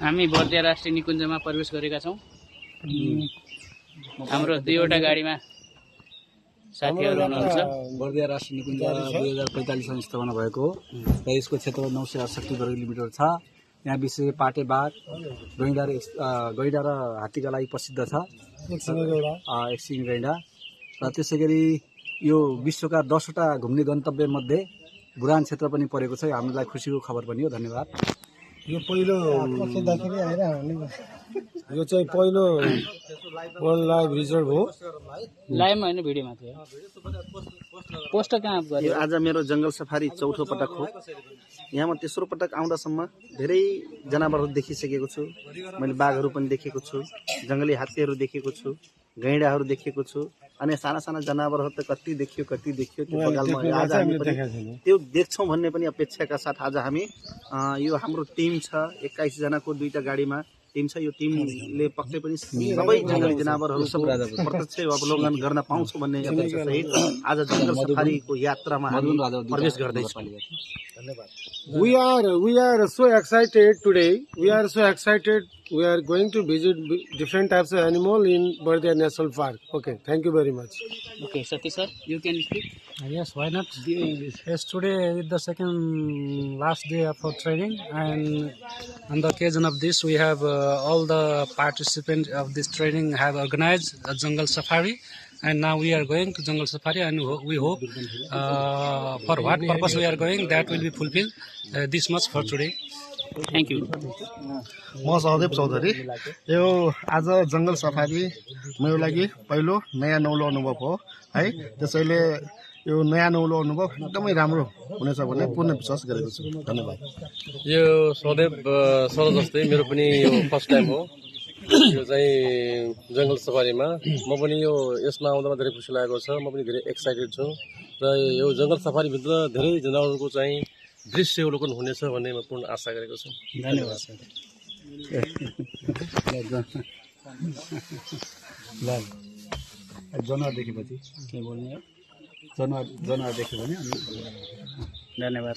हामी बर्दिया राष्ट्रिय निकुञ्जमा प्रवेश गरेका छौं। हाम्रो दुईवटा गाडीमा साथीहरू हुनुहुन्छ। बर्दिया राष्ट्रिय निकुञ्ज 2045 मा स्थापना भएको हो र यसको क्षेत्रफल 968 वर्ग किलोमिटर छ। यहाँ विशेष पाटे बाघ, गैंडा र हात्तीका लागि प्रसिद्ध छ, एकसिङ गैंडा। र त्यसै गरी यो विश्वका 10वटा घुम्ने गन्तव्य मध्ये बुरान क्षेत्र पनि परेको छ। हामीलाई खुसीको खबर पनि हो। धन्यवाद। यो पहिलो यो चाहिँ पहिलो वर्ल्ड लाइभ रिजर्भ हो। लाइभमा हैन, भिडियोमा थियो। पोस्टर कहाँ गर्यो? आज मेरो जंगल सफारी चौथो पटक हो। यहाँ म तेस्रो पटक आउँदासम्म धेरै जनावरहरू देखिसकेको छु। मैले बाघहरू पनि देखेको छु, जंगली हात्तीहरू देखेको छु, गैंडाहरू देखेको छु, अनि साना साना जनावरहरू त कति देखियो त्यो बगालमा। आज हामी पनि त्यो देख्छौँ भन्ने पनि अपेक्षाका साथ आज हामी यो हाम्रो टिम छ, 21 जनाको दुईटा गाडीमा टिम छ। यो टिमले पक्कै पनि सबै जंगली जनावरहरूको प्रत्यक्ष अवलोकन गर्न पाउँछौँ भन्ने अपेक्षा सहित आज जंगल सफारीको यात्रामा हामी प्रवेश गर्दैछौँ। We are so excited today. We are so excited. We are going to visit different types of animal in Bardia National Park. Okay, thank you very much. Okay, Sati sir, you can speak. Yes, why not? Yes, today is the second last day of our training, and on the occasion of this, we have all the participants of this training have organized a jungle safari, and now we are going to jungle safari, and we hope for what purpose we are going, that will be fulfilled. This much for today. Thank you. म सहदेव चौधरी। यो आज जंगल safari मेरो लागि पहिलो नयाँ नौलो अनुभव हो है। त्यसैले यो नयाँ नौलो अनुभव एकदमै राम्रो हुनेछ भन्ने पूर्ण विश्वास गरेको छु। धन्यवाद। यो सहदेव सर जस्तै मेरो पनि यो फर्स्ट टाइम हो यो चाहिँ जंगल सफारीमा। म पनि यो यसमा आउँदा धेरै खुसी लागेको छ। म पनि धेरै एक्साइटेड छु र यो जंगल सफारी भित्र धेरै जनावरको चाहिँ दृश्य अवलोकन हुनेछ भन्ने म पूर्ण आशा गरेको छु। धन्यवाद सर। जनावर देखेपछि के बोल्ने हो? जनावर देख्यो भने धन्यवाद।